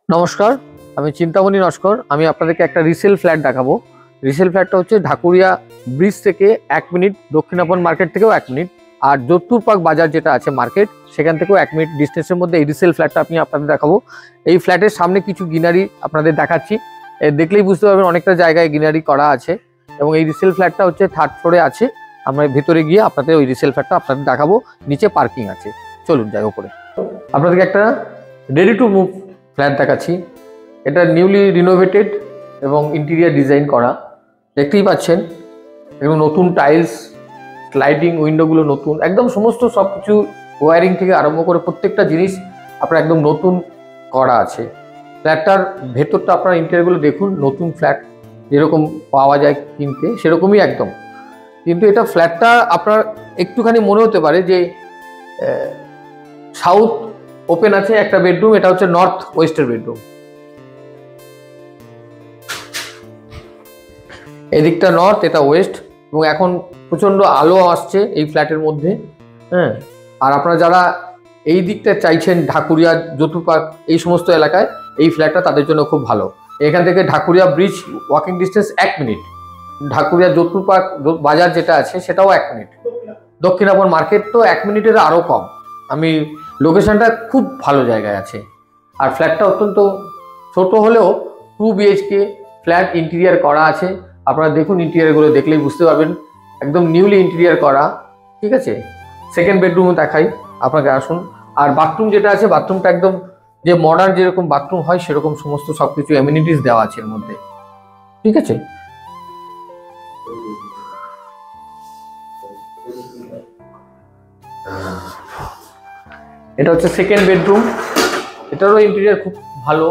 নমস্কার, আমি চিন্তামণি নস্কর। আমি আপনাদেরকে একটা রিসেল ফ্ল্যাট দেখাবো। রিসেল ফ্ল্যাটটা হচ্ছে ঢাকুরিয়া ব্রিজ থেকে 1 মিনিট, দক্ষিণাপন মার্কেট থেকেও 1 মিনিট, আর যোধপুরপাক বাজার যেটা আছে মার্কেট, সেখান থেকেও 1 মিনিট ডিস্টেন্সের মধ্যে এই রিসেল ফ্ল্যাটটা আমি আপনাদের দেখাবো। এই ফ্ল্যাটের সামনে কিছু গ্রিনারি আপনাদের দেখাচ্ছি, দেখলেই বুঝতে পারবেন অনেকটা জায়গায় গ্রিনারি করা আছে। এবং এই রিসেল ফ্ল্যাটটা হচ্ছে 3rd ফ্লোরে আছে। আমরা ভেতরে গিয়ে আপনাদের ওই রিসেল ফ্ল্যাটটা আপনাদের দেখাবো। নিচে পার্কিং আছে, চলুন যাই উপরে। আপনাদেরকে একটা রেডি টু মুভ ফ্ল্যাট দেখাচ্ছি। এটা নিউলি রিনোভেটেড এবং ইন্টেরিয়ার ডিজাইন করা, দেখতেই পাচ্ছেন। এবং নতুন টাইলস, স্লাইডিং উইন্ডোগুলো নতুন, একদম সমস্ত সব কিছু ওয়ারিং থেকে আরম্ভ করে প্রত্যেকটা জিনিস আপনার একদম নতুন করা আছে। ফ্ল্যাটটার ভেতরটা আপনার ইন্টেরিয়ারগুলো দেখুন, নতুন ফ্ল্যাট যেরকম পাওয়া যায় কিনতে সেরকমই একদম। কিন্তু এটা ফ্ল্যাটটা আপনার একটুখানি মনে হতে পারে যে সাউথ ওপেন আছে একটা বেডরুম, এটা হচ্ছে নর্থ ওয়েস্টের বেডরুম। এদিকটা নর্থ, এটা ওয়েস্ট। এবং এখন প্রচণ্ড আলো আসছে এই ফ্ল্যাটের মধ্যে। হ্যাঁ, আর আপনারা যারা এই দিকটা চাইছেন ঢাকুরিয়া, যোধপুরপাক, এই সমস্ত এলাকায় এই ফ্ল্যাটটা তাদের জন্য খুব ভালো। এখান থেকে Dhakuria bridge walking distance 1 minute, Dhakuria Jodhpur Park বাজার যেটা আছে সেটাও 1 মিনিট, দক্ষিণাপন মার্কেট তো 1 মিনিটের আরও কম। আমি লোকেশনটা খুব ভালো জায়গায় আছে। আর ফ্ল্যাটটা অত্যন্ত ছোট হলেও 2 BHK ফ্ল্যাট, ইন্টেরিয়ার করা আছে। আপনারা দেখুন, ইন্টেরিয়ারগুলো দেখলেই বুঝতে পারবেন একদম নিউলি ইন্টেরিয়ার করা। ঠিক আছে, সেকেন্ড বেডরুমও দেখাই আপনাকে, আসুন। আর বাথরুম যেটা আছে, বাথরুমটা একদম যে মডার্ন যেরকম বাথরুম হয় সেরকম সমস্ত সব কিছু অ্যামিনিটিস দেওয়া আছে এর মধ্যে। ঠিক আছে, এটা হচ্ছে সেকেন্ড বেডরুম। এটারও ইন্টেরিয়ার খুব ভালো।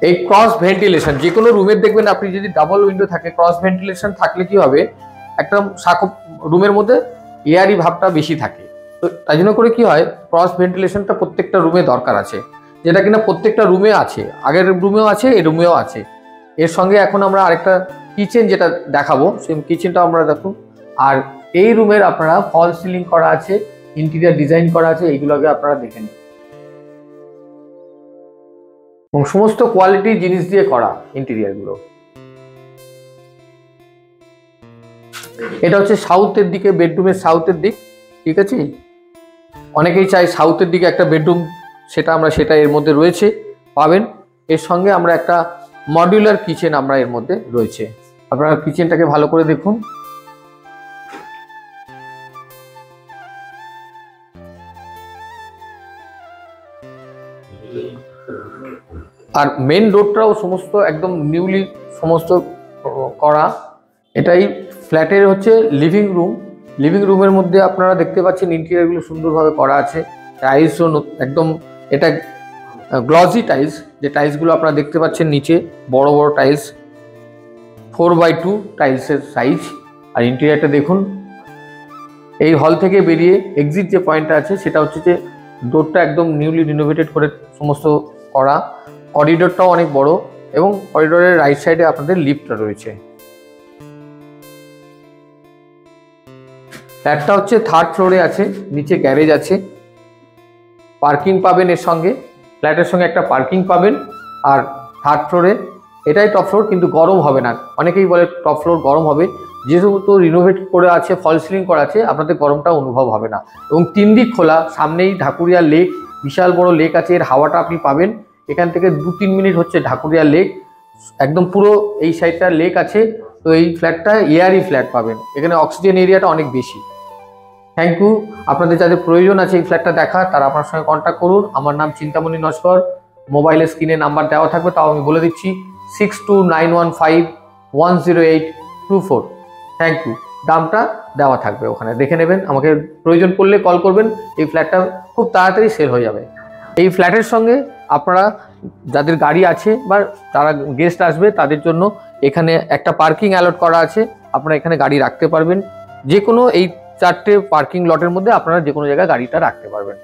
এই ক্রস ভেন্টিলেশন, যে কোনো রুমের দেখবেন আপনি যদি ডাবল উইন্ডো থাকে, ক্রস ভেন্টিলেশন থাকলে কি হবে, একটা রুমের মধ্যে এয়ারি ভাবটা বেশি থাকে। তো তাই জন্য করে কি হয়, ক্রস ভেন্টিলেশনটা প্রত্যেকটা রুমে দরকার আছে, যেটা কিনা প্রত্যেকটা রুমে আছে। আগের রুমেও আছে, এই রুমেও আছে। এর সঙ্গে এখন আমরা আরেকটা কিচেন যেটা দেখাবো, সেই কিচেনটা আমরা দেখুন। আর এই রুমের আপনারা ফল সিলিং করা আছে, ইন্টেরিয়ার ডিজাইন করা আছে, এইগুলোকে আপনারা দেখে নিন। এবং সমস্ত কোয়ালিটি জিনিস দিয়ে করা ইন্টেরিয়ারগুলো। এটা হচ্ছে সাউথের দিকে, বেডরুমের সাউথের দিক। ঠিক আছে, অনেকেই চাই সাউথের দিকে একটা বেডরুম, সেটা এর মধ্যে রয়েছে, পাবেন। এর সঙ্গে আমরা একটা মডিউলার কিচেন আমরা এর মধ্যে রয়েছে। আপনারা কিচেনটাকে ভালো করে দেখুন। আর মেন ডোরটাও সমস্ত একদম নিউলি সমস্ত করা। এটাই ফ্ল্যাটের হচ্ছে লিভিং রুম। লিভিং রুমের মধ্যে আপনারা দেখতে পাচ্ছেন ইন্টেরিয়ারগুলো সুন্দরভাবে করা আছে। টাইলসও একদম, এটা গ্লসি টাইলস, যে টাইলসগুলো আপনারা দেখতে পাচ্ছেন নিচে, বড় বড় টাইলস, 4x2 টাইলসের সাইজ। আর ইন্টেরিয়ারটা দেখুন। এই হল থেকে বেরিয়ে এক্সিট যে পয়েন্টটা আছে, সেটা হচ্ছে যে ডোরটা একদম নিউলি রিনোভেটেড করে সমস্ত করা। করিডোরটাও অনেক বড়, এবং করিডোরের রাইট সাইডে আপনাদের লিফটটা রয়েছে। ফ্ল্যাটটা হচ্ছে 3rd ফ্লোরে আছে, নিচে গ্যারেজ আছে, পার্কিং পাবেন এর সঙ্গে, ফ্ল্যাটের সঙ্গে একটা পার্কিং পাবেন। আর 3rd ফ্লোরে, এটাই টপ ফ্লোর, কিন্তু গরম হবে না। অনেকেই বলে টপ ফ্লোর গরম হবে, যেহেতু রিনোভেট করে আছে, ফল সিলিং করা আছে, আপনাদের গরমটা অনুভব হবে না। এবং 3 দিক খোলা, সামনেই ঢাকুরিয়া লেক, বিশাল বড় লেক আছে, এর হাওয়াটা আপনি পাবেন। এখান থেকে 2-3 মিনিট হচ্ছে ঢাকুরিয়া লেক, একদম পুরো এই সাইডটা লেক আছে। তো এই ফ্ল্যাটটা এয়ারি ফ্ল্যাট পাবেন, এখানে অক্সিজেন এরিয়াটা অনেক বেশি। Thank you. আপনাদের যাদের প্রয়োজন আছে এই ফ্ল্যাটটা দেখা, তারা আপনার সঙ্গে কন্ট্যাক্ট করুন। আমার নাম চিন্তামণি নস্কর। মোবাইলের স্ক্রিনে নাম্বার দেওয়া থাকবে, তাও আমি বলে দিচ্ছি, 6291510824। Thank you. দামটা দেওয়া থাকবে, ওখানে দেখে নেবেন। আমাকে প্রয়োজন পড়লে কল করবেন। এই ফ্ল্যাটটা খুব তাড়াতাড়ি সেল হয়ে যাবে। এই ফ্ল্যাটের সঙ্গে আপনারা যাদের গাড়ি আছে বা যারা গেস্ট আসবে তাদের জন্য এখানে একটা পার্কিং অ্যালট করা আছে। আপনারা এখানে গাড়ি রাখতে পারবেন, যে কোনো এই 4টে পার্কিং লটের মধ্যে আপনারা যে কোনো জায়গায় গাড়িটা রাখতে পারবেন।